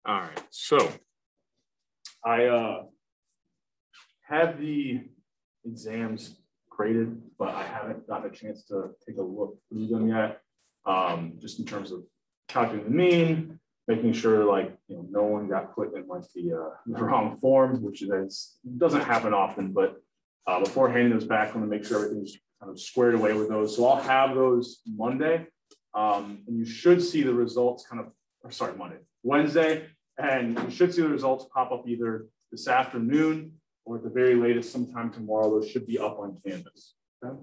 All right, so I have the exams graded, but I haven't gotten a chance to take a look through them yet. Just in terms of calculating the mean, making sure no one got put in the wrong form, which doesn't happen often. But before handing those back, I want to make sure everything's kind of squared away with those. So I'll have those Monday, and you should see the results Wednesday, and you should see the results pop up either this afternoon or at the very latest sometime tomorrow. Those should be up on Canvas. Okay?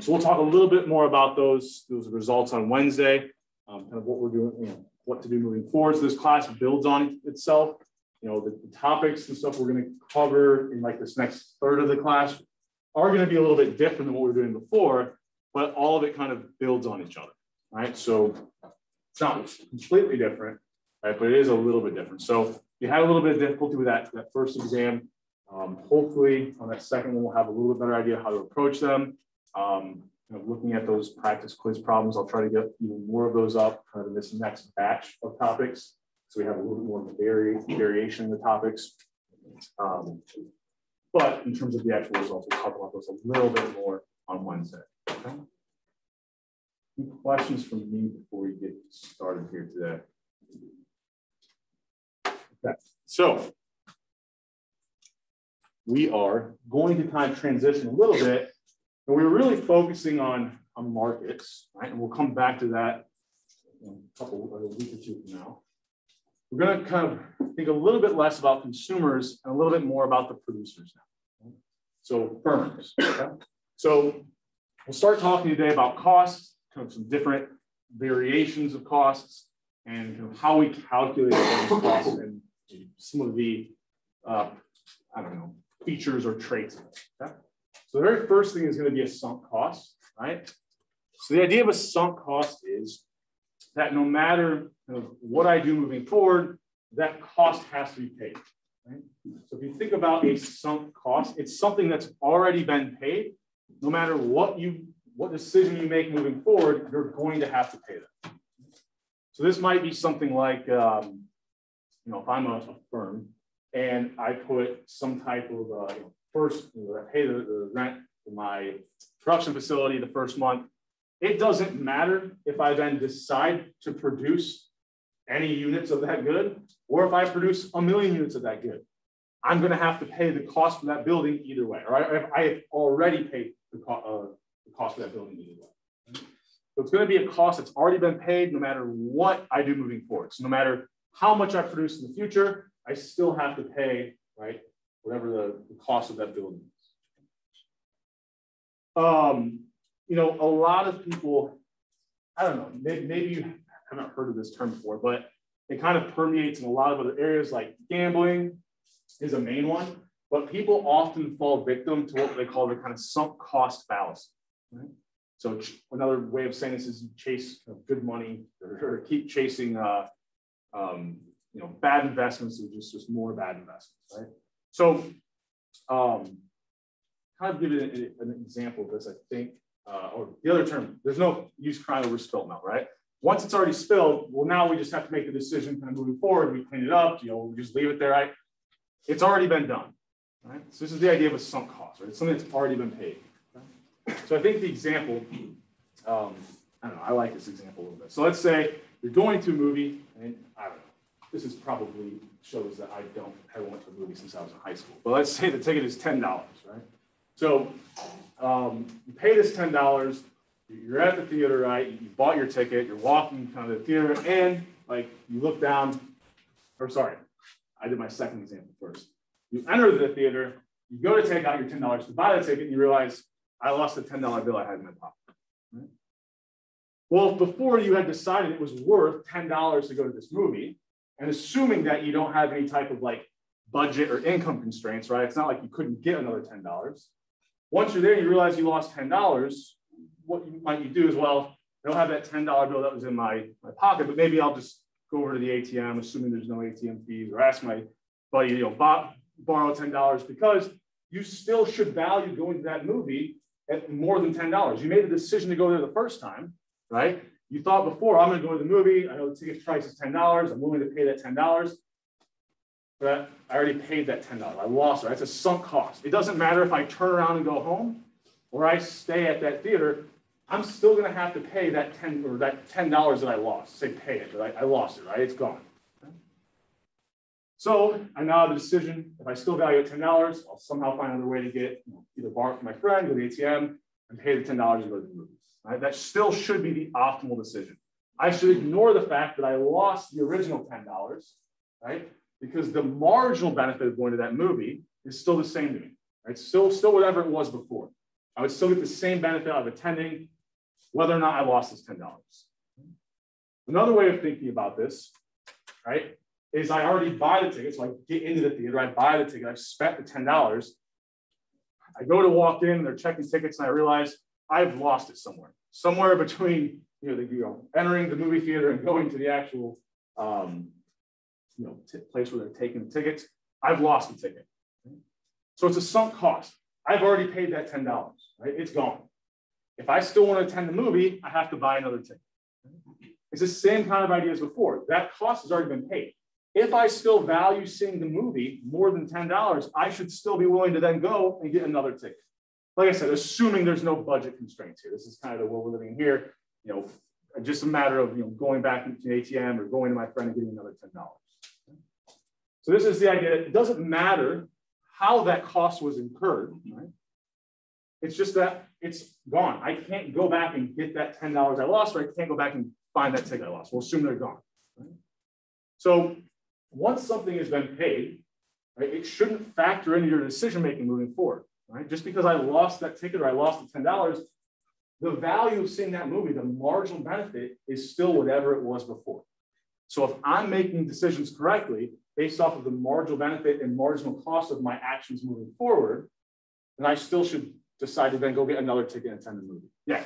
So we'll talk a little bit more about those results on Wednesday, kind of what we're doing, what to do moving forward. So this class builds on itself. The topics and stuff we're going to cover in this next third of the class are going to be a little bit different than what we were doing before, but all of it kind of builds on each other, right? So it's not completely different, right? But it is a little bit different. So you had a little bit of difficulty with that first exam. Hopefully on that second one, we'll have a little bit better idea how to approach them. Looking at those practice quiz problems, I'll try to get even more of those up kind of in this next batch of topics. So we have a little bit more variation in the topics. But in terms of the actual results, we'll talk about those a little bit more on Wednesday. Okay? Any questions from me before we get started here today? Okay, so we are going to kind of transition a little bit. And we're really focusing on markets, right? And we'll come back to that in a week or two from now. We're going to kind of think a little bit less about consumers and a little bit more about the producers now. So firms. Okay? So we'll start talking today about costs, kind of some different variations of costs, and kind of how we calculate those costs and some of the features or traits of it. Okay? So the very first thing is going to be a sunk cost, right? So the idea of a sunk cost is that no matter what I do moving forward, that cost has to be paid, right? So if you think about a sunk cost, it's something that's already been paid. No matter what decision you make moving forward, you're going to have to pay that. So this might be something like, if I'm a firm and I put some type of first, I pay the rent for my production facility the first month. It doesn't matter if I then decide to produce any units of that good, or if I produce 1 million units of that good. I'm going to have to pay the cost for that building either way. Or I have already paid the cost for that building either way. So it's going to be a cost that's already been paid no matter what I do moving forward. So no matter how much I produce in the future, I still have to pay, right, whatever the cost of that building is. A lot of people, I don't know, maybe you haven't heard of this term before, but it kind of permeates in a lot of other areas, like gambling is a main one, but people often fall victim to what they call the kind of sunk cost fallacy. Right? So another way of saying this is you chase good money or keep chasing bad investments or just more bad investments, right? So kind of give you an example of this, I think, or the other term, there's no use crying over spilled milk, right? Once it's already spilled, well, now we just have to make the decision kind of moving forward. We clean it up, we just leave it there, right? It's already been done, right? So this is the idea of a sunk cost, right? It's something that's already been paid. Okay? So I think the example, I like this example a little bit. So let's say you're going to a movie, and I don't know, this is probably shows that I haven't went to a movie since I was in high school. But let's say the ticket is $10, right? So you pay this $10, you're at the theater, right? You bought your ticket, you're walking kind of the theater, and you look down, I did my second example first. You enter the theater, you go to take out your $10 to buy the ticket, and you realize, I lost the $10 bill I had in my pocket. Right? Well, before you had decided it was worth $10 to go to this movie, and assuming that you don't have any type of budget or income constraints, right? It's not like you couldn't get another $10. Once you're there and you realize you lost $10, what you might do is, well, I don't have that $10 bill that was in my pocket, but maybe I'll just go over to the ATM, assuming there's no ATM fees, or ask my buddy, borrow $10 because you still should value going to that movie at more than $10. You made the decision to go there the first time, right? You thought before, I'm going to go to the movie. I know the ticket price is $10. I'm willing to pay that $10. But I already paid that $10. I lost it. That's a sunk cost. It doesn't matter if I turn around and go home or I stay at that theater. I'm still going to have to pay that $10 that I lost. Say pay it, but I lost it, right? It's gone. So I now have a decision. If I still value it $10, I'll somehow find another way to get either borrow from my friend, go to the ATM, and pay the $10 and go to the movies. Right? That still should be the optimal decision. I should ignore the fact that I lost the original $10, right? Because the marginal benefit of going to that movie is still the same to me, right? Still whatever it was before. I would still get the same benefit of attending, whether or not I lost this $10. Another way of thinking about this, right, is I already buy the ticket. So I get into the theater, I buy the ticket, I've spent the $10. I go to walk in, they're checking tickets, and I realize I've lost it somewhere. Somewhere between entering the movie theater and going to the actual place where they're taking the tickets. I've lost the ticket. So it's a sunk cost. I've already paid that $10, right? It's gone. If I still want to attend the movie, I have to buy another ticket. It's the same kind of idea as before. That cost has already been paid. If I still value seeing the movie more than $10, I should still be willing to then go and get another ticket. Like I said, assuming there's no budget constraints here. This is kind of the world we're living in here. Just a matter of going back into the ATM or going to my friend and getting another $10. So this is the idea that it doesn't matter how that cost was incurred, right? It's just that it's gone. I can't go back and get that $10 I lost, or I can't go back and find that ticket I lost. We'll assume they're gone. Right? So once something has been paid, right, it shouldn't factor into your decision-making moving forward. Right? Just because I lost that ticket or I lost the $10, the value of seeing that movie, the marginal benefit is still whatever it was before. So if I'm making decisions correctly based off of the marginal benefit and marginal cost of my actions moving forward, then I still should decide to then go get another ticket and attend the movie. Yeah.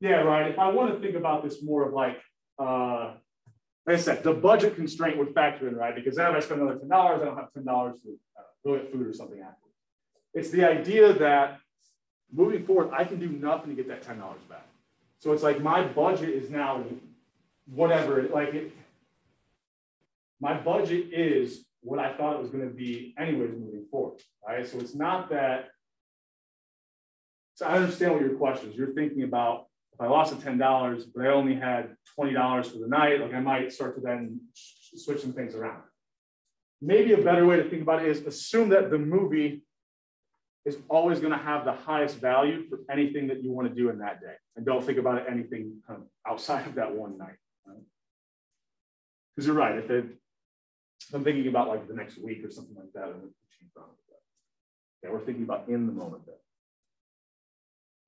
Yeah, right. If I want to think about this more of like I said, the budget constraint would factor in, right? Because then if I spend another $10, I don't have $10 to go get food or something afterwards. It's the idea that moving forward, I can do nothing to get that $10 back. So it's like my budget is now whatever, my budget is what I thought it was going to be anyways moving forward, right? So it's not that, so I understand what your question is. You're thinking about, if I lost the $10, but I only had $20 for the night, like I might start to then switch some things around. Maybe a better way to think about it is assume that the movie is always going to have the highest value for anything that you want to do in that day. And don't think about anything kind of outside of that one night. Because you're right, if I'm thinking about like the next week or something like that, yeah, we're thinking about in the moment there.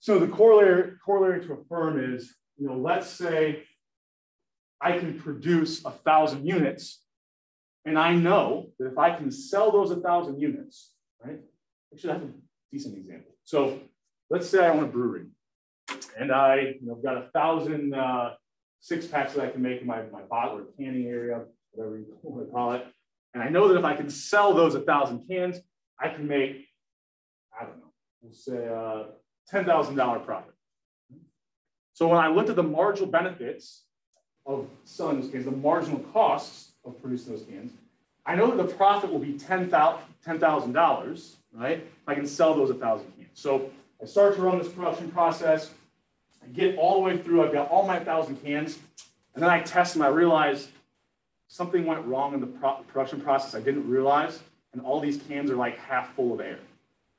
So the corollary to affirm is, let's say I can produce 1,000 units, and I know that if I can sell those 1,000 units, right? I should have a decent example. So let's say I own a brewery, and I've got 1,000 six-packs that I can make in my bottle or canning area, whatever you want to call it. And I know that if I can sell those 1,000 cans, I can make, I don't know, we'll say $10,000 profit. So when I looked at the marginal benefits of selling those cans, the marginal costs of producing those cans, I know that the profit will be $10,000, right? If I can sell those 1,000 cans. So I start to run this production process. I get all the way through. I've got all my 1,000 cans. And then I test them. I realize something went wrong in the production process I didn't realize. And all these cans are like half full of air,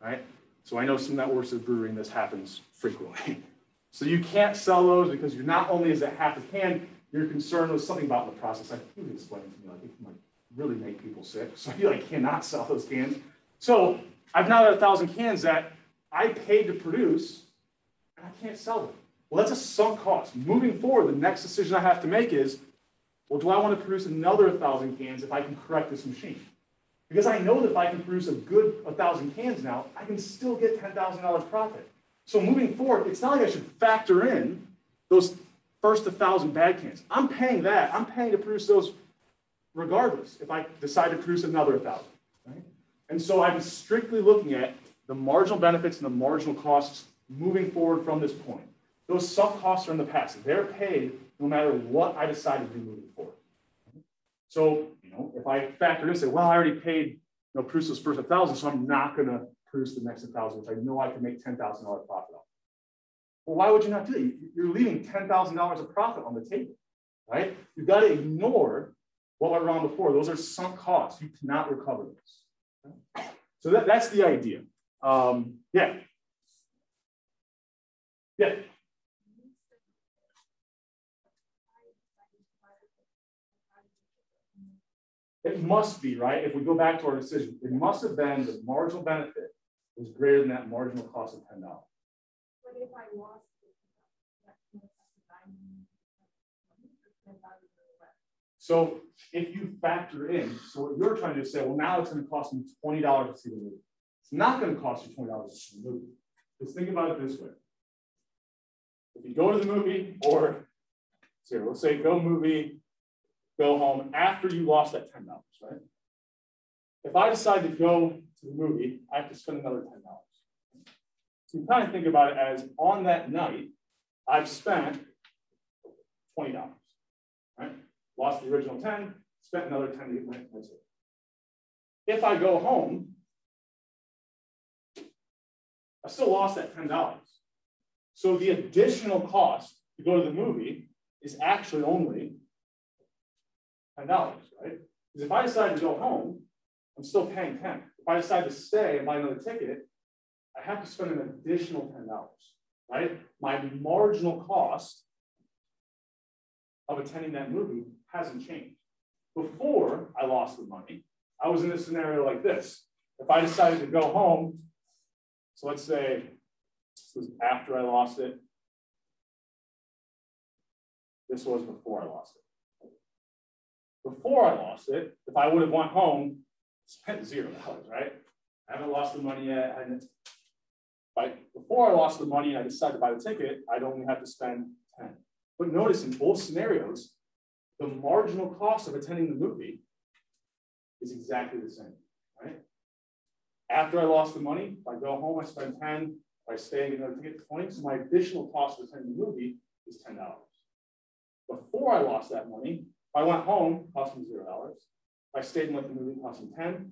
right? So I know some that works at brewery, and this happens frequently. So you can't sell those because you're not only is it half a can, you're concerned with something about the process. I think you explained to me, it might really make people sick. So you cannot sell those cans. So I've now got 1,000 cans that I paid to produce, and I can't sell them. Well, that's a sunk cost. Moving forward, the next decision I have to make is, well, do I want to produce another 1,000 cans if I can correct this machine? Because I know that if I can produce a good 1,000 cans now, I can still get $10,000 profit. So moving forward, it's not like I should factor in those first 1,000 bad cans. I'm paying that. I'm paying to produce those regardless if I decide to produce another 1,000. Right? And so I'm strictly looking at the marginal benefits and the marginal costs moving forward from this point. Those sunk costs are in the past. They're paid no matter what I decide to do moving forward. So, if I factor in and say, well, I already paid, produce those first 1,000, so I'm not going to produce the next 1,000, which I know I can make $10,000 profit on. Well, why would you not do that? You're leaving $10,000 of profit on the table, right? You've got to ignore what went wrong before. Those are sunk costs. You cannot recover those. Okay? So that's the idea. Yeah. Yeah. It must be, right? If we go back to our decision, it must have been the marginal benefit was greater than that marginal cost of $10. But if I lost it, so if you factor in, so what you're trying to say, well, now it's going to cost me $20 to see the movie. It's not going to cost you $20 to see the movie. Just think about it this way. If you go to the movie, or so let's say go movie, go home after you lost that $10, right? If I decide to go to the movie, I have to spend another $10. So you kind of think about it as on that night, I've spent $20, right? Lost the original 10, spent another 10 to get my ticket. If I go home, I still lost that $10. So the additional cost to go to the movie is actually only $10, right? Because if I decide to go home, I'm still paying 10. If I decide to stay and buy another ticket, I have to spend an additional $10, right? My marginal cost of attending that movie hasn't changed. Before I lost the money, I was in a scenario like this. If I decided to go home, so let's say this was after I lost it. This was before I lost it. Before I lost it, if I would have went home, spent $0, right? I haven't lost the money yet. Before I lost the money and I decided to buy the ticket, I'd only have to spend 10. But notice in both scenarios, the marginal cost of attending the movie is exactly the same, right? After I lost the money, if I go home, I spend 10. If I stay and get another ticket, 20. So my additional cost of attending the movie is $10. Before I lost that money, if I went home, it cost me $0. If I stayed and went to the movie, it cost me 10.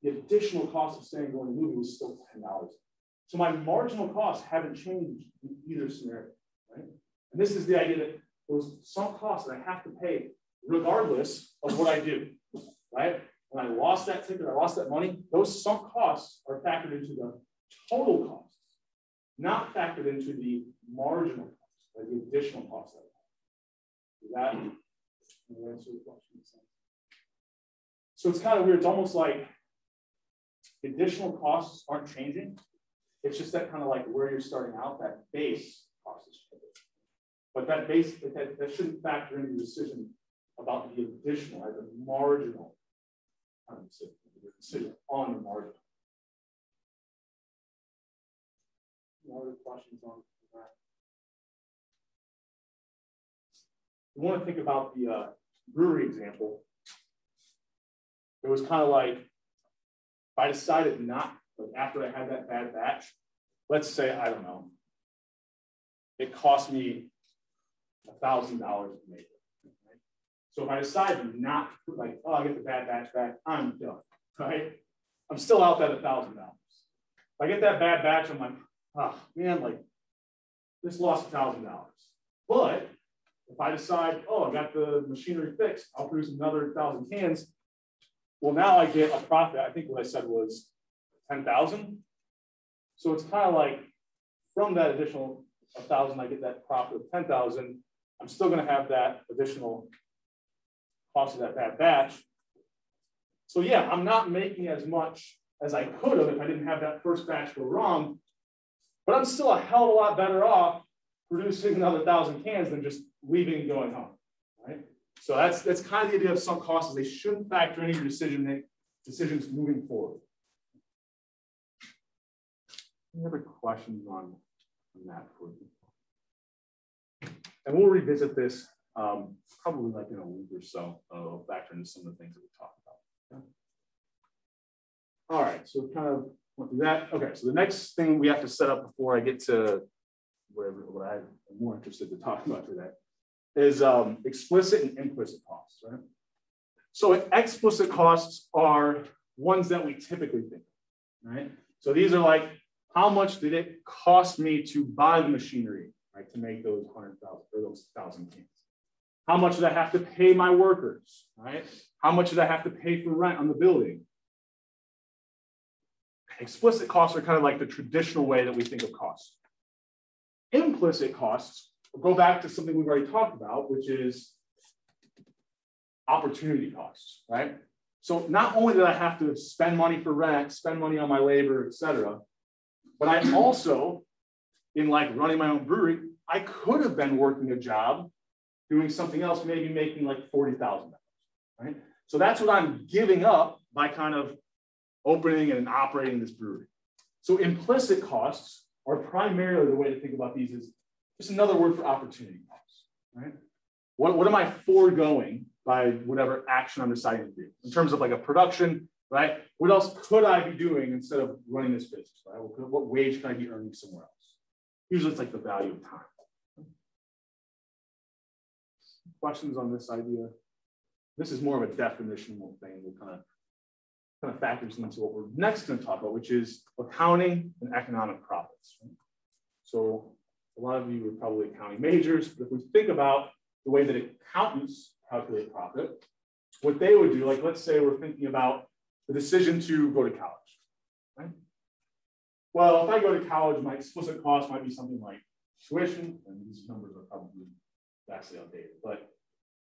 The additional cost of staying and going to the movie was still $10. So my marginal costs haven't changed in either scenario, right? And this is the idea that those sunk costs that I have to pay regardless of what I do, right? When I lost that ticket, I lost that money, those sunk costs are factored into the total costs, not factored into the marginal costs, or the additional costs. Does that answer the question? So it's kind of weird. It's almost like additional costs aren't changing. It's just that kind of like where you're starting out, that base cost is changing. But that base, that shouldn't factor into the decision about the additional, or the marginal decision on the margin. Any other questions on that? We want to think about the brewery example. It was kind of like, if I decided not, like after I had that bad batch, let's say, I don't know, it cost me $1,000 to make it. Right? So if I decide not to put like, oh, I get the bad batch back, I'm done, right? I'm still out that $1,000. If I get that bad batch, I'm like, oh man, like this lost $1,000. But if I decide, oh, I got the machinery fixed, I'll produce another 1,000 cans. Well, now I get a profit. I think what I said was 10,000. So it's kind of like from that additional 1,000, I get that profit of 10,000. I'm still going to have that additional cost of that bad batch. So yeah, I'm not making as much as I could have if I didn't have that first batch go wrong, but I'm still a hell of a lot better off producing another 1,000 cans than just leaving and going home, right? So that's kind of the idea of sunk costs. They shouldn't factor into your decisions moving forward. Any other questions on that for you? And we'll revisit this probably like in a week or so. I'll factor into some of the things that we talked about. Okay? All right, so kind of won't do that. Okay, so the next thing we have to set up before I get to what I'm more interested to talk about today is explicit and implicit costs, right? So explicit costs are ones that we typically think of, right? So these are like, how much did it cost me to buy the machinery, right, to make those 100,000 or those 1,000 cans? How much did I have to pay my workers, right? How much did I have to pay for rent on the building? Explicit costs are kind of like the traditional way that we think of costs. Implicit costs go back to something we've already talked about, which is opportunity costs, right? So not only did I have to spend money for rent, spend money on my labor, et cetera, but I also, in like running my own brewery, I could have been working a job doing something else, maybe making like $40,000, right? So that's what I'm giving up by kind of opening and operating this brewery. So implicit costs are primarily, the way to think about these is just another word for opportunity costs, right? What am I foregoing by whatever action I'm deciding to do in terms of like a production, right? What else could I be doing instead of running this business, right? What wage can I be earning somewhere else? Usually it's like the value of time. Questions on this idea? This is more of a definitional thing that kind of factors into what we're next going to talk about, which is accounting and economic profits. Right? So a lot of you are probably accounting majors, but if we think about the way that accountants calculate profit, what they would do, like let's say we're thinking about the decision to go to college, right? Well, if I go to college, my explicit cost might be something like tuition, and these numbers are probably vastly outdated, but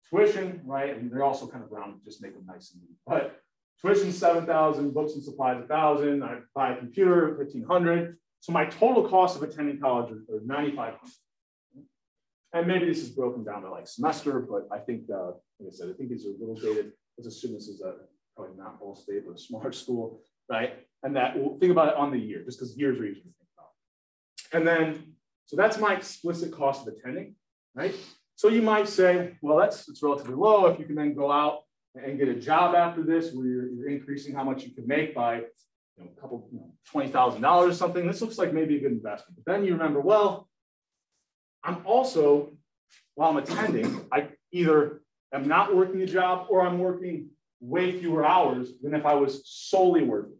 tuition, right? And they're also kind of round, just make them nice and neat. But tuition, 7,000, books and supplies, 1,000. I buy a computer, 1,500. So my total cost of attending college are 9,500. And maybe this is broken down by like semester, but I think, like I said, I think these are a little dated. Let's assume this is probably not Ball State, but a smart school, right? And that we'll think about it on the year, just because years are easier to think about. And then, so that's my explicit cost of attending, right? So you might say, well, it's relatively low. If you can then go out and get a job after this, where you're increasing how much you can make by a couple, $20,000 or something, this looks like maybe a good investment. But then you remember, well, I'm also, while I'm attending, I either am not working a job or I'm working way fewer hours than if I was solely working,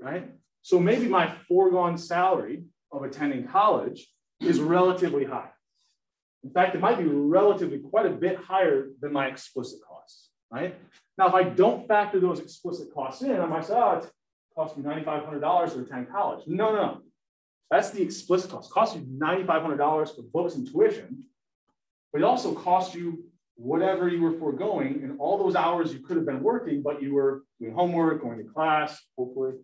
right? So maybe my foregone salary of attending college is relatively high. In fact, it might be relatively quite a bit higher than my explicit costs, right? Now, if I don't factor those explicit costs in, I might say, oh, it cost me $9,500 to attend college. No. That's the explicit cost. It costs you $9,500 for books and tuition, but it also costs you whatever you were foregoing in all those hours you could have been working, but you were doing homework, going to class, hopefully,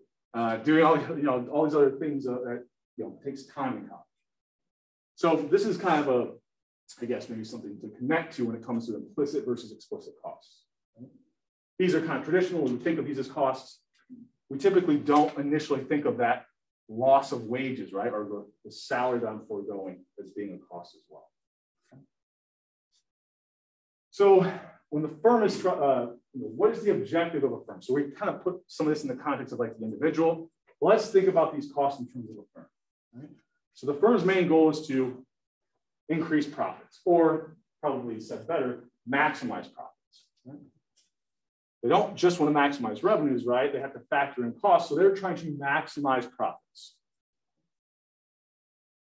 doing all these other things that takes time in college. So this is kind of I guess maybe something to connect to when it comes to implicit versus explicit costs. Right? These are kind of traditional. When we think of these as costs, we typically don't initially think of that loss of wages, right? Or the salary that I'm foregoing as being a cost as well. Okay. So when the firm is, what is the objective of a firm? So we kind of put some of this in the context of like the individual. Let's think about these costs in terms of a firm. Right? So the firm's main goal is to increase profits, or probably said better, maximize profits. Right? They don't just want to maximize revenues, right? They have to factor in costs, so they're trying to maximize profits.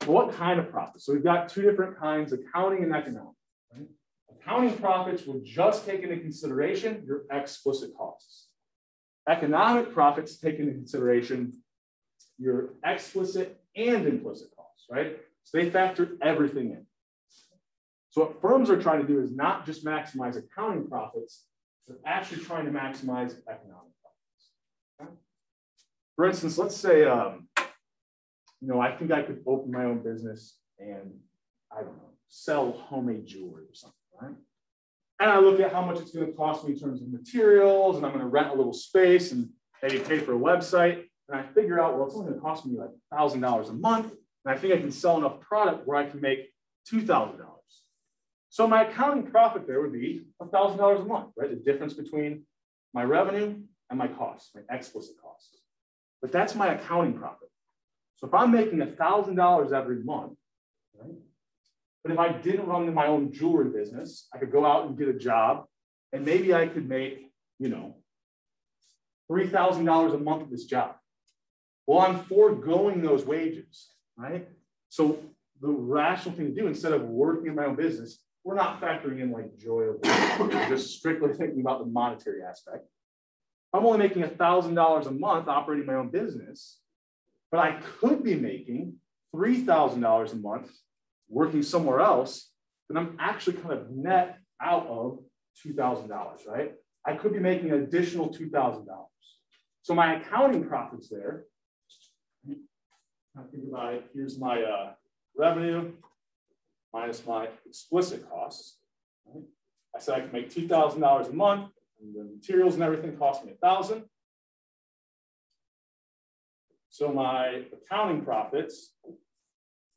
Well, what kind of profits? So we've got two different kinds, accounting and economic. Right? Accounting profits will just take into consideration your explicit costs. Economic profits take into consideration your explicit and implicit costs, right? So they factor everything in. So what firms are trying to do is not just maximize accounting profits, they're actually trying to maximize economic profits. Okay? For instance, let's say, I think I could open my own business and, I don't know, sell homemade jewelry or something, right? And I look at how much it's going to cost me in terms of materials, and I'm going to rent a little space and maybe pay for a website. And I figure out, well, it's only going to cost me like $1,000 a month. And I think I can sell enough product where I can make $2,000. So my accounting profit there would be $1,000 a month, right? The difference between my revenue and my costs, my explicit costs. but that's my accounting profit. So if I'm making $1,000 every month, right? But if I didn't run my own jewelry business, I could go out and get a job, and maybe I could make, you know, $3,000 a month at this job. Well, I'm foregoing those wages, right? So the rational thing to do, instead of working in my own business, we're not factoring in like joy of work. We're just strictly thinking about the monetary aspect. I'm only making $1,000 a month operating my own business, but I could be making $3,000 a month working somewhere else, then I'm actually kind of net out of $2,000, right? I could be making an additional $2,000. So my accounting profits there, I think about it, here's my revenue minus my explicit costs. Right? I said I could make $2,000 a month, and the materials and everything cost me $1,000. So my accounting profits,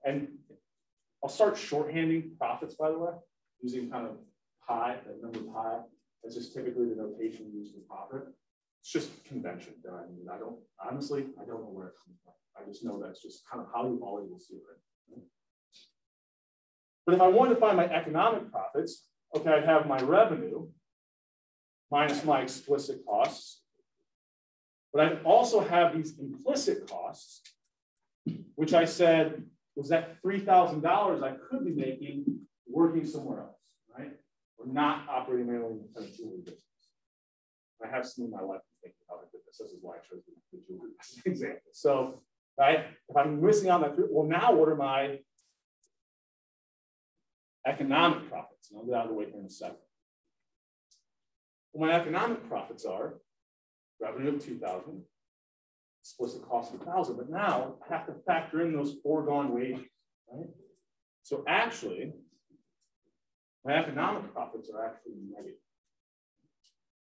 and I'll start shorthanding profits, by the way, using kind of pi, that number pi. That's just typically the notation used for profit. It's just convention. I mean, honestly, I don't know where it comes from. I just know that's just kind of how you always will see it. But if I wanted to find my economic profits, okay, I'd have my revenue minus my explicit costs. But I'd also have these implicit costs, which I said was that $3,000 I could be making working somewhere else, right? Or not operating my own kind of jewelry business. I have some in my life thinking how I did this. This is why I chose the jewelry business example. So, right, if I'm missing out on that, well, now what are my economic profits? And I'll get out of the way here in a second. Well, my economic profits are revenue of $2,000, explicit cost of $1,000, but now I have to factor in those foregone wages, right? So actually, my economic profits are actually negative.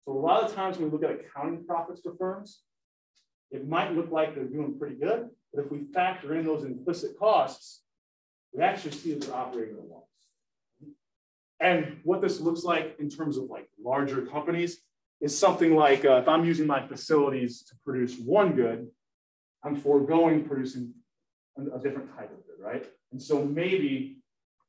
So a lot of times when we look at accounting profits for firms, it might look like they're doing pretty good, but if we factor in those implicit costs, we actually see that they're operating at a loss. And what this looks like in terms of like larger companies is something like if I'm using my facilities to produce one good, I'm foregoing producing a different type of good, right? And so maybe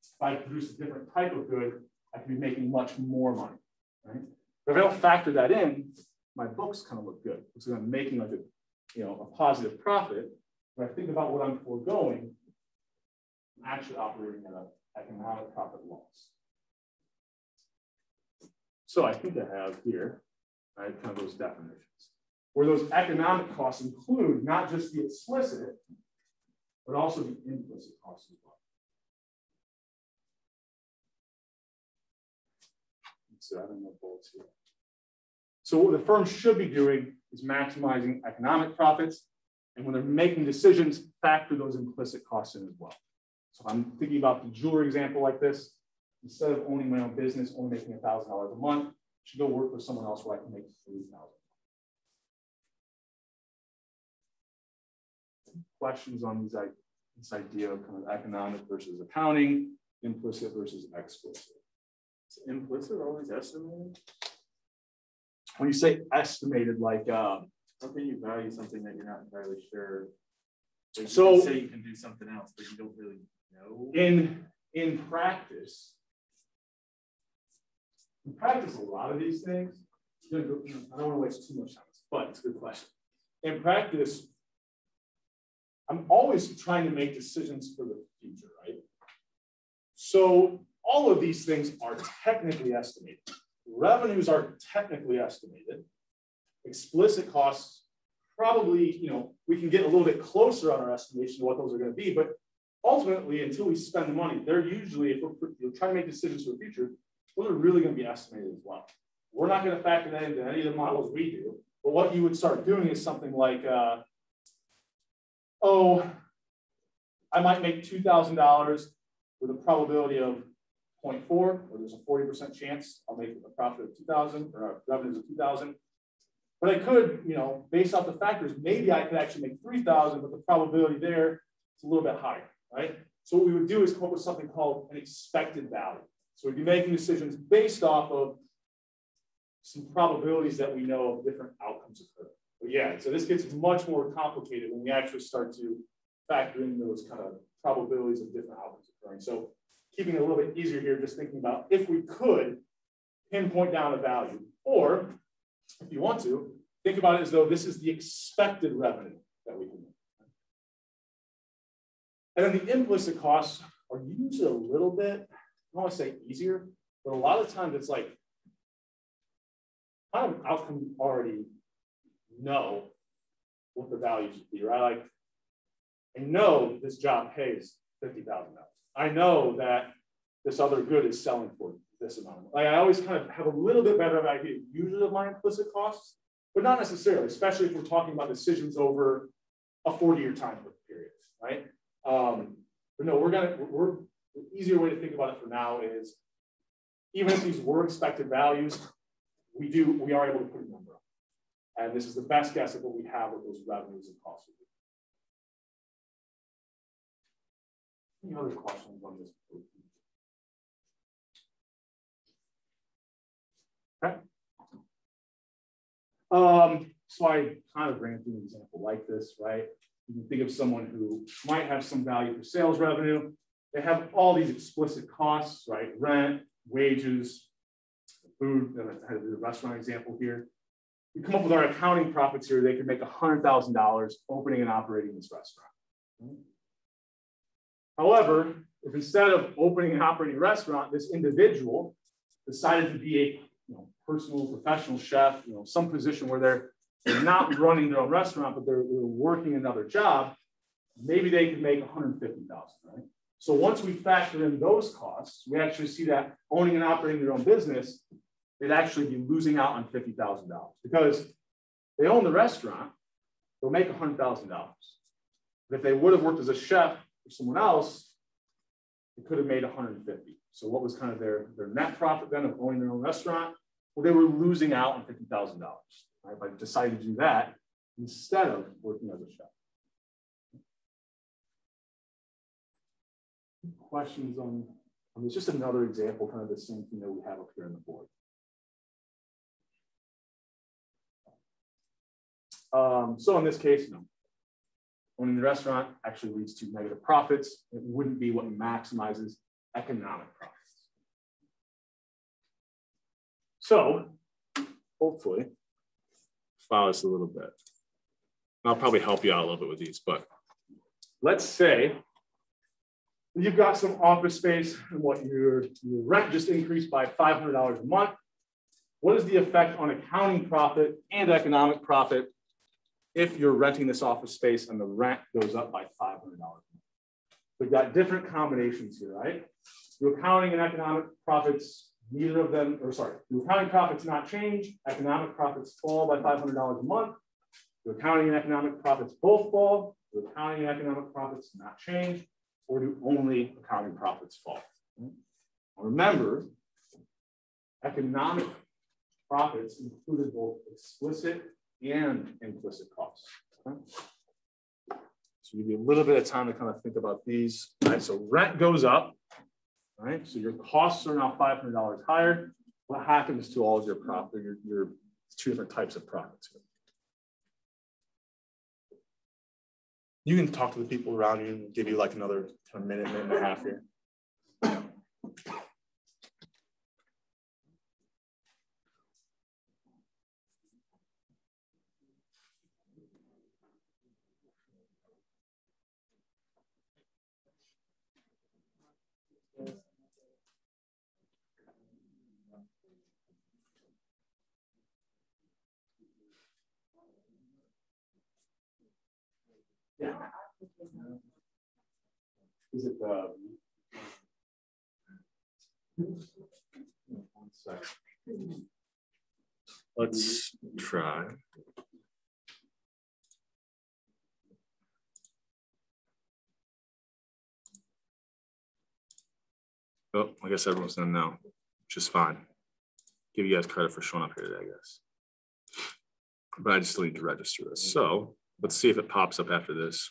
if I produce a different type of good, I can be making much more money, right? But if I don't factor that in, my books kind of look good because I'm making like a positive profit. When I think about what I'm foregoing, I'm actually operating at an economic profit loss. So I think I have here, right, kind of those definitions, where those economic costs include not just the explicit, but also the implicit costs as well. So I don't know bullets here. So what the firm should be doing is maximizing economic profits, and when they're making decisions, factor those implicit costs in as well. So if I'm thinking about the jewelry example like this, instead of owning my own business, only making $1,000 a month, I should go work with someone else where I can make $3,000. Questions on this idea of kind of economic versus accounting, implicit versus explicit? Is implicit always estimated? When you say estimated, like how can you value something that you're not entirely sure? Like so you can say you can do something else, but you don't really know. In practice, a lot of these things, I don't want to waste too much time, but it's a good question. In practice, I'm always trying to make decisions for the future, right? So all of these things are technically estimated. Revenues are technically estimated. Explicit costs, probably, we can get a little bit closer on our estimation of what those are going to be, but ultimately, until we spend the money, they're usually, if we're trying to make decisions for the future, those are really going to be estimated as well. We're not going to factor that into any of the models we do, but what you would start doing is something like, I might make $2,000 with a probability of 0.4, or there's a 40% chance I'll make a profit of 2,000 or revenues of 2,000. But I could, based off the factors, maybe I could actually make 3,000, but the probability there is a little bit higher, right? So what we would do is come up with something called an expected value. So we'd be making decisions based off of some probabilities that we know of different outcomes occur. But yeah, so this gets much more complicated when we actually start to factor in those kind of probabilities of different outcomes occurring. So keeping it a little bit easier here, just thinking about if we could pinpoint down a value, or if you want to, think about it as though this is the expected revenue that we can make. And then the implicit costs are usually a little bit, I don't want to say easier, but a lot of times it's like kind of outcome you already know what the value should be, right? Like, I know this job pays $50,000. I know that this other good is selling for this amount. Like, I always kind of have a little bit better of an idea, usually of my implicit costs, but not necessarily, especially if we're talking about decisions over a 40-year time period, right? But no, the easier way to think about it for now is, even if these were expected values, we are able to put a number on. And this is the best guess of what we have with those revenues and costs. Any other questions on this? Okay. So I kind of ran through an example like this, right? You can think of someone who might have some value for sales revenue. They have all these explicit costs, right? Rent, wages, food. I had the restaurant example here. We come up with our accounting profits here. They could make $100,000 opening and operating this restaurant. However, if instead of opening and operating a restaurant, this individual decided to be a personal professional chef, some position where they're not running their own restaurant, but they're working another job, maybe they could make $150,000, right? So once we factor in those costs, we actually see that owning and operating their own business, they'd actually be losing out on $50,000 because they own the restaurant, they'll make $100,000. But if they would have worked as a chef for someone else, they could have made $150,000. So what was kind of their net profit then of owning their own restaurant? Well, they were losing out on $50,000, right? By deciding to do that instead of working as a chef. Questions on this? Just another example, kind of the same thing that we have up here on the board. So in this case, owning the restaurant actually leads to negative profits. It wouldn't be what maximizes economic profits. So hopefully follow this a little bit. I'll probably help you out a little bit with these, but let's say you've got some office space and what your rent just increased by $500 a month. What is the effect on accounting profit and economic profit if you're renting this office space and the rent goes up by $500 a month? We've got different combinations here, right? Your accounting and economic profits, neither of them, or sorry, your accounting profits not change, economic profits fall by $500 a month. Your accounting and economic profits both fall, your accounting and economic profits not change, or do only accounting profits fall? Remember, economic profits included both explicit and implicit costs. Okay? So give you a little bit of time to kind of think about these. All right, so rent goes up. All right, so your costs are now $500 higher. What happens to all of your profit, your two different types of profits? You can talk to the people around you and give you like another minute and a half here. Yeah. Is it one second. Let's try. Oh, I guess everyone's done now, which is fine. Give you guys credit for showing up here today, I guess. But I just still need to register this. So let's see if it pops up after this.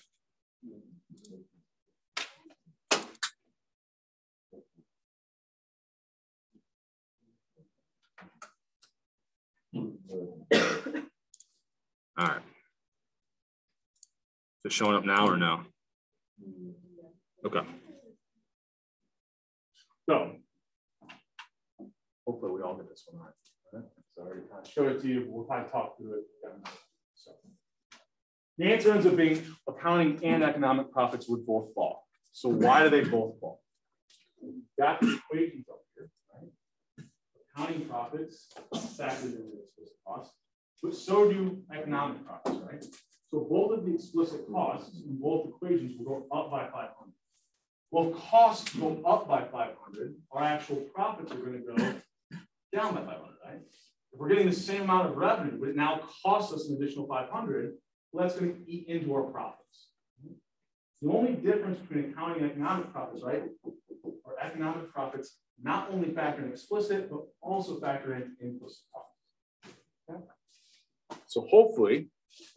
All right. Is it showing up now or no? Okay. So hopefully we all get this one right. So I already kind of showed it to you. We'll kind of talk through it. So the answer ends up being accounting and economic profits would both fall. So why do they both fall? Got the equations up here, right? Accounting profits factored into the explicit costs, but so do economic profits, right? So both of the explicit costs in both equations will go up by 500. Well, if costs go up by 500, our actual profits are going to go down by 500, right? If we're getting the same amount of revenue, but it now costs us an additional 500, well, that's going to eat into our profits. The only difference between accounting and economic profits, right, are economic profits not only factor in explicit, but also factor in implicit costs. Okay? So hopefully,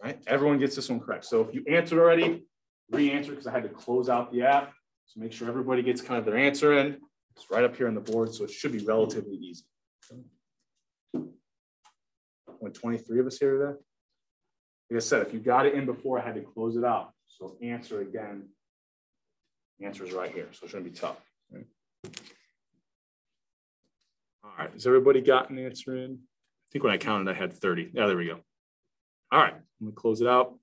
right, everyone gets this one correct. So if you answered already, re-answer because I had to close out the app. So make sure everybody gets kind of their answer in. It's right up here on the board, so it should be relatively easy. Only 23 of us here today. Like I said, if you got it in before, I had to close it out. So answer again. The answer is right here, so it shouldn't be tough. Right? All right, has everybody gotten an answer in? I think when I counted, I had 30. Yeah, there we go. All right, I'm gonna close it out.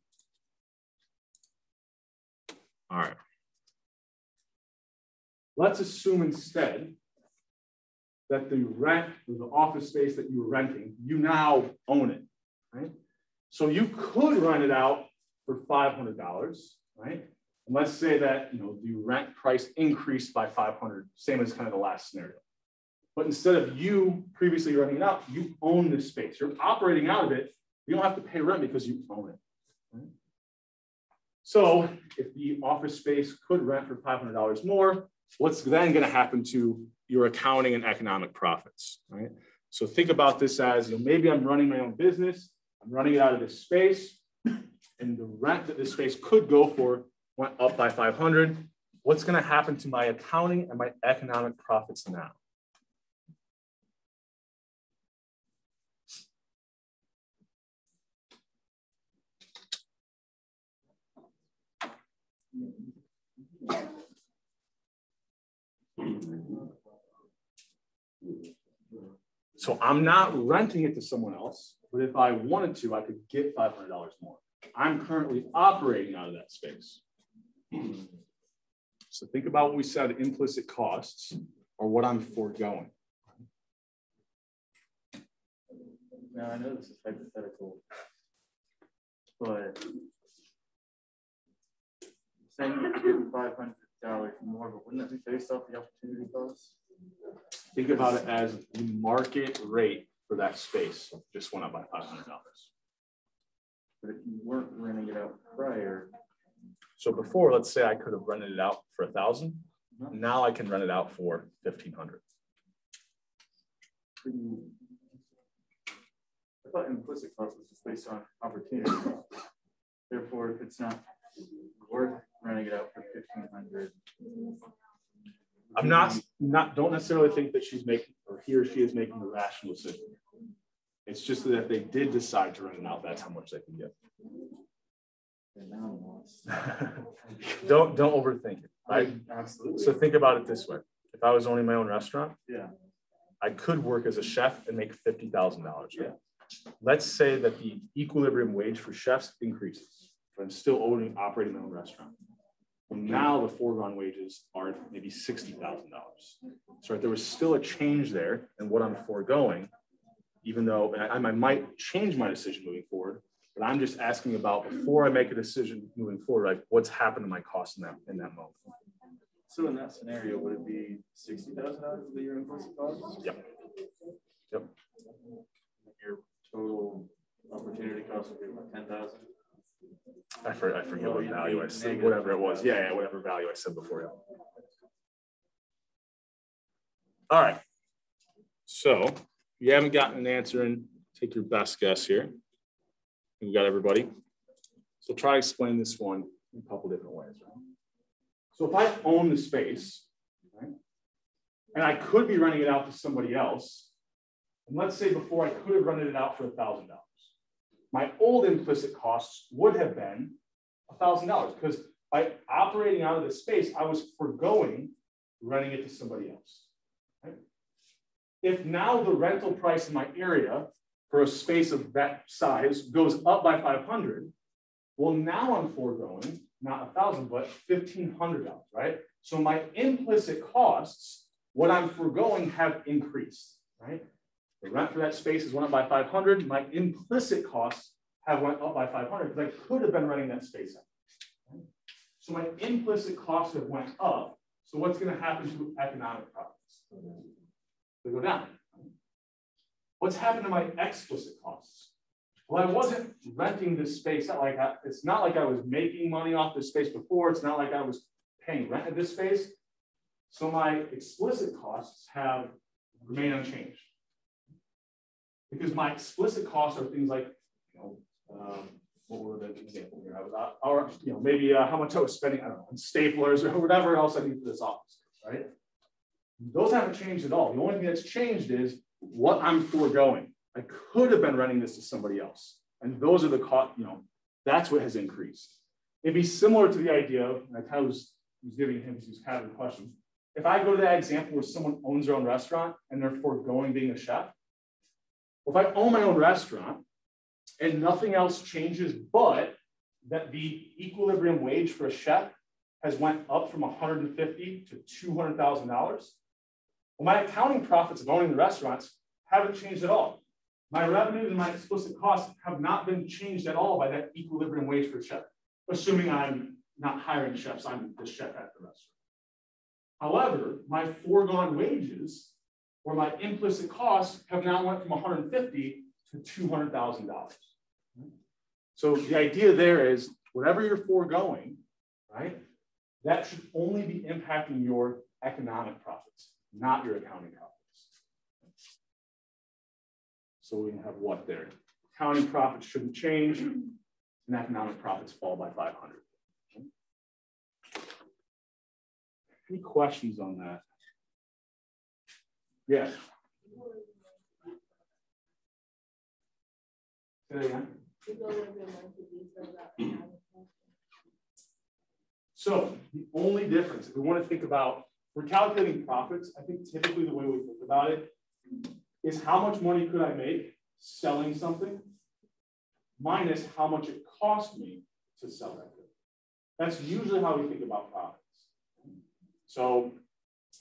All right. Let's assume instead that the rent or the office space that you were renting, you now own it, right? So you could rent it out for $500, right? And let's say that the rent price increased by 500, same as kind of the last scenario. But instead of you previously renting it out, you own this space. You're operating out of it. You don't have to pay rent because you own it. Right? So if the office space could rent for $500 more, what's then going to happen to your accounting and economic profits, right? So think about this as, maybe I'm running my own business, I'm running it out of this space, and the rent that this space could go for went up by 500. What's going to happen to my accounting and my economic profits now? So I'm not renting it to someone else, but if I wanted to, I could get $500 more. I'm currently operating out of that space. So think about what we said, implicit costs or what I'm foregoing. Now I know this is hypothetical, but saying you could get $500 more, but wouldn't that be based off the opportunity cost? Think about it as the market rate for that space just went up by $500. But if you weren't renting it out prior. So before, let's say I could have rented it out for $1,000. Now I can rent it out for $1,500. I thought implicit cost was just based on opportunity cost. Therefore, if it's not worth renting it out for $1,500. I'm don't necessarily think that she's making, or he or she is making a rational decision. It's just that if they did decide to rent it out, that's how much they can get. Don't overthink it, right? Absolutely. So think about it this way. If I was owning my own restaurant, yeah, I could work as a chef and make $50,000. Right? Yeah. Let's say that the equilibrium wage for chefs increases, but I'm still operating my own restaurant. Well, now the foregone wages are maybe $60,000. So right, there was still a change there in what I'm foregoing, even though I might change my decision moving forward, but I'm just asking about before I make a decision moving forward, like what's happened to my costs in that moment. So in that scenario, would it be $60,000 that your implicit costs? Yep. Yep. Your total opportunity cost would be about $10,000. I forget what value I said, whatever it was. Yeah, whatever value I said before. Yeah. All right. So if you haven't gotten an answer in, take your best guess here. We got everybody. So try to explain this one in a couple different ways. Right? So if I own the space, right, and I could be renting it out to somebody else, and let's say before I could have rented it out for $1,000. my old implicit costs would have been $1,000 because by operating out of this space, I was foregoing renting it to somebody else. Right? If now the rental price in my area for a space of that size goes up by 500, well, now I'm foregoing not 1,000, but $1,500, right? So my implicit costs, what I'm foregoing, have increased, right? The rent for that space has went up by 500. My implicit costs have went up by 500 because I could have been renting that space out. Right? So my implicit costs have went up. So what's going to happen to economic profits? They go down. What's happened to my explicit costs? Well, I wasn't renting this space out. It's not like I was making money off this space before. It's not like I was paying rent at this space. So my explicit costs have remained unchanged. Because my explicit costs are things like, what were the example here? Maybe how much I was spending, I don't know, on staplers or whatever else I need for this office, right? Those haven't changed at all. The only thing that's changed is what I'm foregoing. I could have been renting this to somebody else. And those are the costs, that's what has increased. It'd be similar to the idea of, and I kind of was giving him, he was kind of a question. If I go to that example where someone owns their own restaurant and they're foregoing being a chef, well, if I own my own restaurant and nothing else changes, but that the equilibrium wage for a chef has went up from $150,000 to $200,000, well, my accounting profits of owning the restaurants haven't changed at all. My revenues and my explicit costs have not been changed at all by that equilibrium wage for a chef, assuming I'm not hiring chefs, I'm the chef at the restaurant. However, my foregone wages or my implicit costs have now went from $150,000 to $200,000. So the idea there is whatever you're foregoing, right, that should only be impacting your economic profits, not your accounting profits. So we have what there? Accounting profits shouldn't change, and economic profits fall by 500. Okay. Any questions on that? Yes. Say that again. So the only difference, if we want to think about, we're calculating profits, I think typically the way we think about it is how much money could I make selling something minus how much it cost me to sell that good. That's usually how we think about profits. So,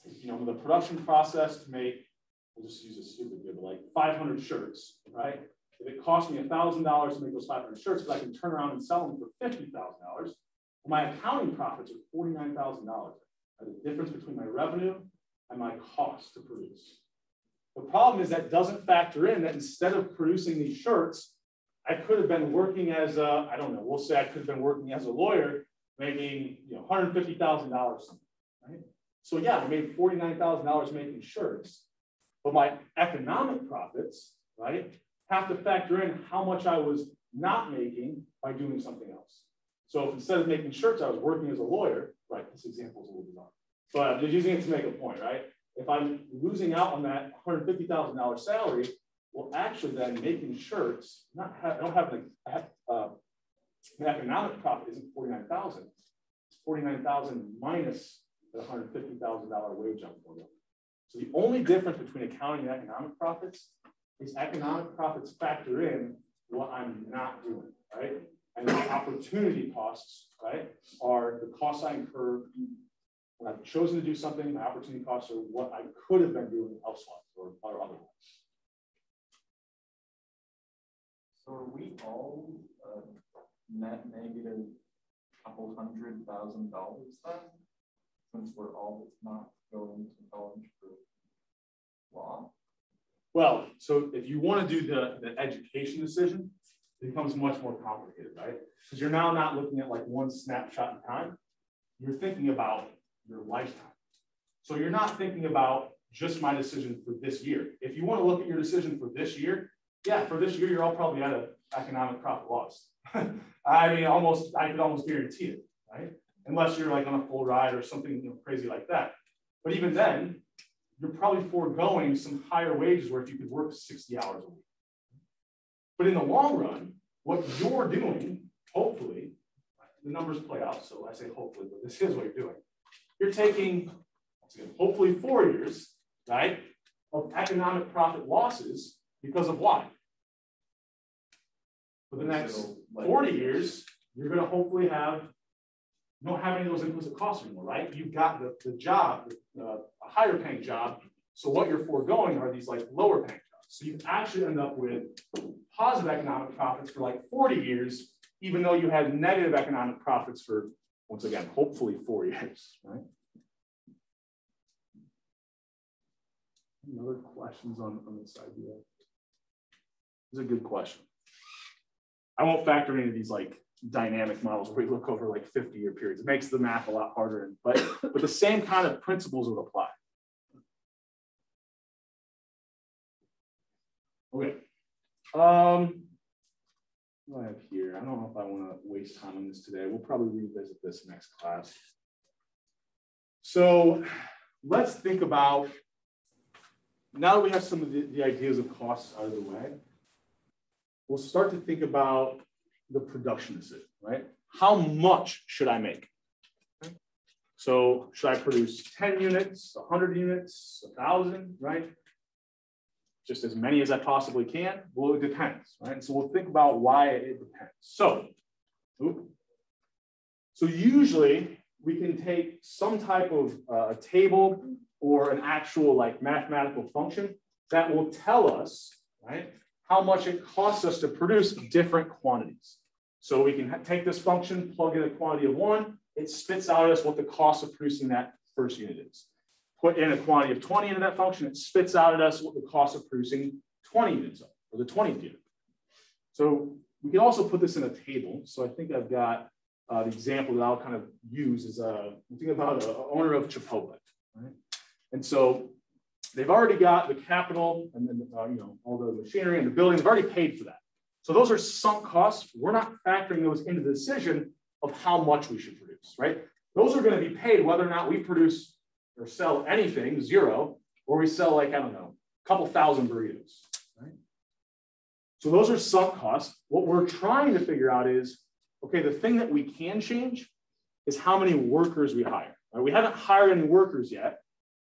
the production process to make, we'll just use a stupid example, like 500 shirts, right? If it cost me $1,000 to make those 500 shirts, but I can turn around and sell them for $50,000, well, my accounting profits are $49,000. The difference between my revenue and my cost to produce. The problem is that doesn't factor in that instead of producing these shirts, I could have been working as a, I don't know, we'll say I could have been working as a lawyer, making $150,000 something, right? So yeah, I made $49,000 making shirts, but my economic profits, right, have to factor in how much I was not making by doing something else. So if instead of making shirts, I was working as a lawyer, right, this example is a little bizarre, but I'm just using it to make a point, right? If I'm losing out on that $150,000 salary, well, actually then making shirts, my economic profit isn't $49,000. It's $49,000 minus the $150,000 wage I'm foregoing. So the only difference between accounting and economic profits is economic profits factor in what I'm not doing, right? And the opportunity costs, right, are the costs I incur when I've chosen to do something. My opportunity costs are what I could have been doing elsewhere or otherwise. So are we all net negative $200,000 then? Since we're all not going to college for law? Well, so if you want to do the education decision, it becomes much more complicated, right? Because you're now not looking at like one snapshot in time. You're thinking about your lifetime. So you're not thinking about just my decision for this year. If you want to look at your decision for this year, yeah, for this year, you're all probably at an economic profit loss. I mean, I could almost guarantee it, right? Unless you're like on a full ride or something crazy like that. But even then, you're probably foregoing some higher wages where if you could work 60 hours a week. But in the long run, what you're doing, hopefully, the numbers play out, so I say hopefully, but this is what you're doing. You're taking, once again, hopefully 4 years, right, of economic profit losses because of why? For the next 40 years, you're going to hopefully have, you don't have any of those implicit costs anymore, right? You've got the job, a higher paying job. So what you're foregoing are these like lower paying jobs. So you actually end up with positive economic profits for like 40 years, even though you had negative economic profits for, once again, hopefully 4 years, right? Any other questions on this idea? This is a good question. I won't factor into these like dynamic models where we look over like 50-year periods. It makes the math a lot harder, but the same kind of principles would apply. Okay. What do I have here? I don't know if I want to waste time on this today. We'll probably revisit this next class. So let's think about, now that we have some of the ideas of costs out of the way, we'll start to think about the production decision, right? How much should I make? Okay. So should I produce 10 units, 100 units, 1,000, right? Just as many as I possibly can? Well, it depends, right? So we'll think about why it depends. So usually we can take some type of a table or an actual like mathematical function that will tell us, right, how much it costs us to produce different quantities. So we can take this function, plug in a quantity of 1, it spits out at us what the cost of producing that first unit is. Put in a quantity of 20 into that function, it spits out at us what the cost of producing 20 units are, or the 20th unit. So we can also put this in a table. So I think I've got the example that I'll kind of use is think about an owner of Chipotle, right? And so they've already got the capital and then all the machinery and the building. They've already paid for that. So those are sunk costs. We're not factoring those into the decision of how much we should produce, right? Those are going to be paid whether or not we produce or sell anything, 0, or we sell like, I don't know, a couple thousand burritos, right? So those are sunk costs. What we're trying to figure out is, okay, the thing that we can change is how many workers we hire. Right? We haven't hired any workers yet.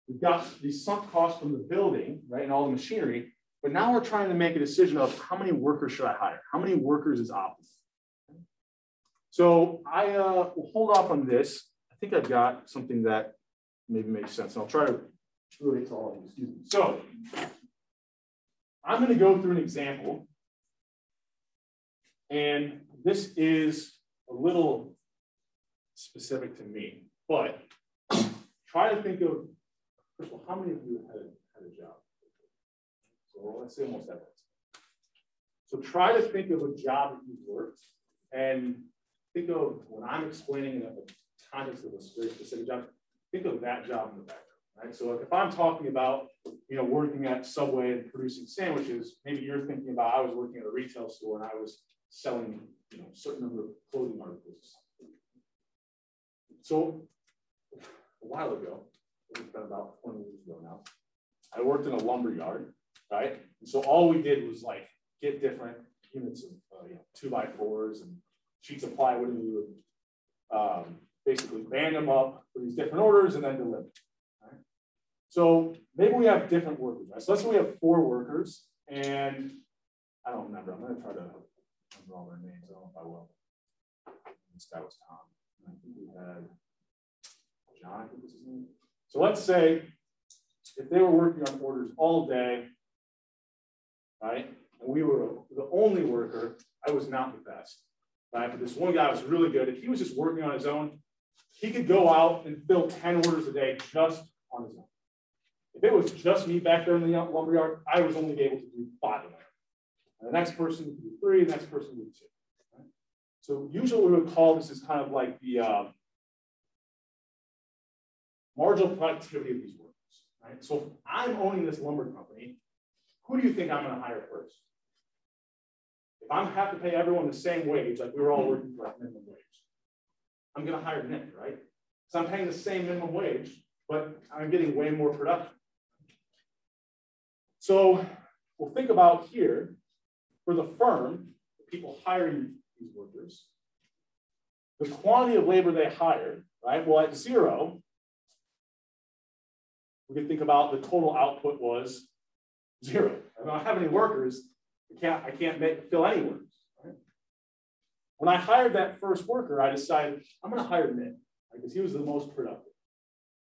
We've got these sunk costs from the building, right, and all the machinery, but now we're trying to make a decision of how many workers should I hire? How many workers is optimal? So I will hold off on this. I think I've got something that maybe makes sense. And I'll try to relate to all of you, excuse me. So I'm going to go through an example. And this is a little specific to me, but try to think of, first of all, how many of you had a job? So let's say almost everyone. So try to think of a job that you've worked and think of, when I'm explaining in the context of a very specific job, think of that job in the background, right? So if I'm talking about, working at Subway and producing sandwiches, maybe you're thinking about, I was working at a retail store and I was selling, a certain number of clothing articles. So a while ago, it's been about 20 years ago now, I worked in a lumber yard, right? And so all we did was like get different units of 2x4s and sheets of plywood, and we would basically band them up for these different orders and then deliver. Right? So maybe we have different workers. Right? So let's say we have 4 workers, and I don't remember. I'm going to try to remember all their names. I don't know if I will. This guy was Tom. And I think we had John, I think was his name. So let's say if they were working on orders all day, right, and we were the only worker, I was not the best. Right? But this one guy was really good. If he was just working on his own, he could go out and fill 10 orders a day just on his own. If it was just me back there in the lumberyard, I was only able to do 5 of them. And the next person would do 3, the next person would do 2. Right? So usually we would call this is kind of like the marginal productivity of these workers. Right? So if I'm owning this lumber company, who do you think I'm going to hire first? If I have to pay everyone the same wage, like we were all working for like minimum wage, I'm going to hire Nick, right? So I'm paying the same minimum wage, but I'm getting way more production. So we'll think about here, for the firm, people hiring these workers, the quantity of labor they hired, right? Well, at 0, we can think about the total output was 0. I don't have any workers. I can't fill any workers. Right? When I hired that first worker, I decided I'm going to hire Nick because he was the most productive.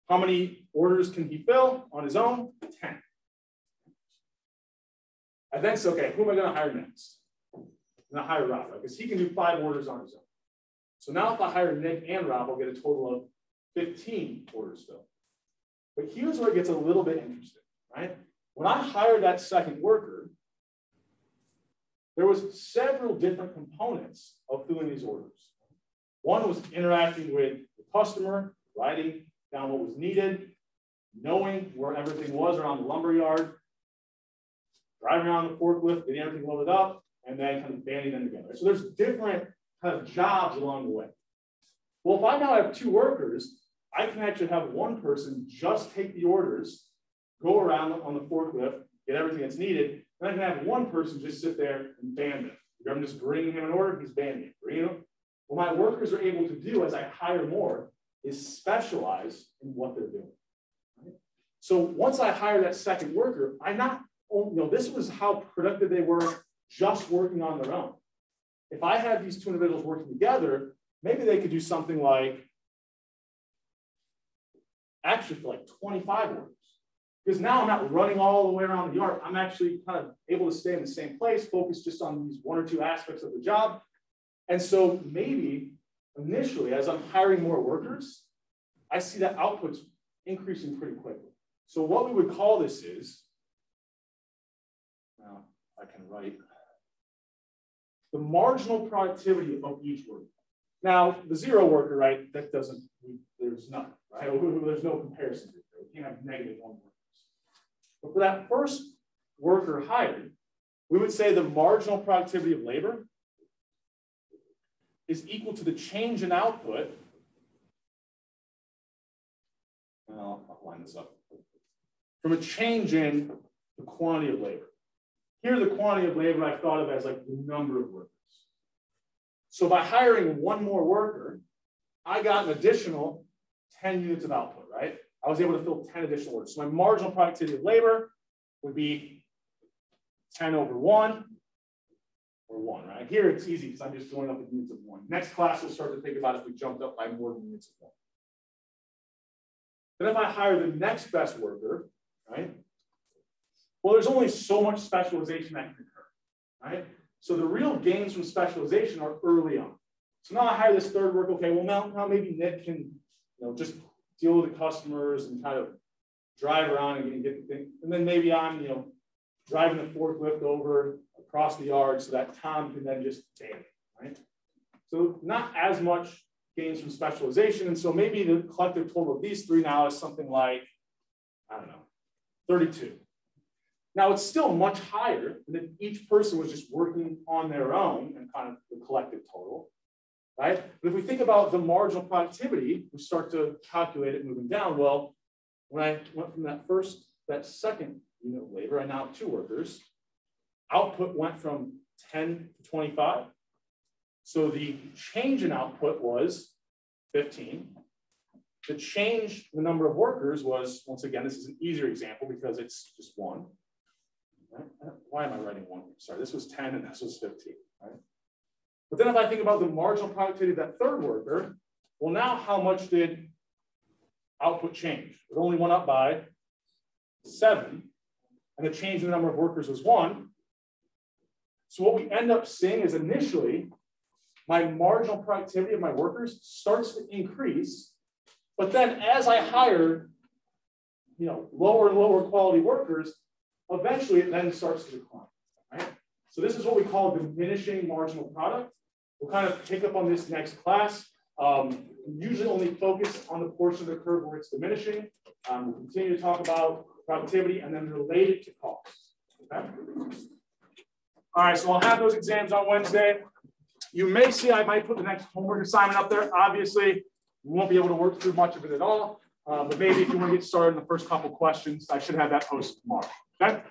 How many orders can he fill on his own? 10. I then said, okay, who am I going to hire next? I'm going to hire Rob because he can do 5 orders on his own. So now if I hire Nick and Rob, I'll get a total of 15 orders filled. But here's where it gets a little bit interesting, right? When I hired that second worker, there was several different components of filling these orders. One was interacting with the customer, writing down what was needed, knowing where everything was around the lumber yard, driving around the forklift, getting everything loaded up, and then kind of banding them together. So there's different kind of jobs along the way. Well, if I now have 2 workers, I can actually have one person just take the orders, go around on the forklift, get everything that's needed, and I can have one person just sit there and band it. I'm just bringing him an order, he's banding it. Bringing him. What my workers are able to do as I hire more is specialize in what they're doing. Right? So once I hire that second worker, this was how productive they were just working on their own. If I had these 2 individuals working together, maybe they could do something like, actually for like 25 orders. Because now I'm not running all the way around the yard. I'm actually kind of able to stay in the same place, focus just on these 1 or 2 aspects of the job. And so maybe initially, as I'm hiring more workers, I see that output's increasing pretty quickly. So what we would call this is, now I can write, the marginal productivity of each worker. Now, the 0 worker, right, that doesn't, there's none, right? There's no comparison here. We can't have negative 1 workers. But for that first worker hired, we would say the marginal productivity of labor is equal to the change in output. I'll line this up. From a change in the quantity of labor. Here, the quantity of labor I thought of as like the number of workers. So by hiring 1 more worker, I got an additional 10 units of output, right? I was able to fill 10 additional orders. So my marginal productivity of labor would be 10 over 1, or 1, right? Here it's easy because I'm just going up with units of 1. Next class, we'll start to think about if we jumped up by more than units of 1. Then if I hire the next best worker, right? Well, there's only so much specialization that can occur, right? So the real gains from specialization are early on. So now I hire this third worker. Okay, well now maybe Nick can, just deal with the customers and kind of drive around and get the thing. And then maybe I'm, driving the forklift over across the yard so that Tom can then just band it, right? So not as much gains from specialization. And so maybe the collective total of these 3 now is something like, 32. Now it's still much higher than if each person was just working on their own and kind of the collective total, right? But if we think about the marginal productivity, we start to calculate it moving down. Well, when I went from that second unit of labor, I now have 2 workers. Output went from 10 to 25. So the change in output was 15. The change in the number of workers was, once again, this is an easier example because it's just 1. Right? Why am I writing 1? Sorry, this was 10 and this was 15. Right? But then if I think about the marginal productivity of that third worker, well, now how much did output change? It only went up by 7. And the change in the number of workers was 1. So what we end up seeing is initially, my marginal productivity of my workers starts to increase. But then as I hire, lower and lower quality workers, eventually it then starts to decline, right? So this is what we call diminishing marginal product. We'll kind of pick up on this next class. Usually only focus on the portion of the curve where it's diminishing. We'll continue to talk about productivity and then relate it to costs, okay? All right, so I'll have those exams on Wednesday. You may see I might put the next homework assignment up there. Obviously, we won't be able to work through much of it at all, but maybe if you want to get started in the first couple questions, I should have that posted tomorrow, okay?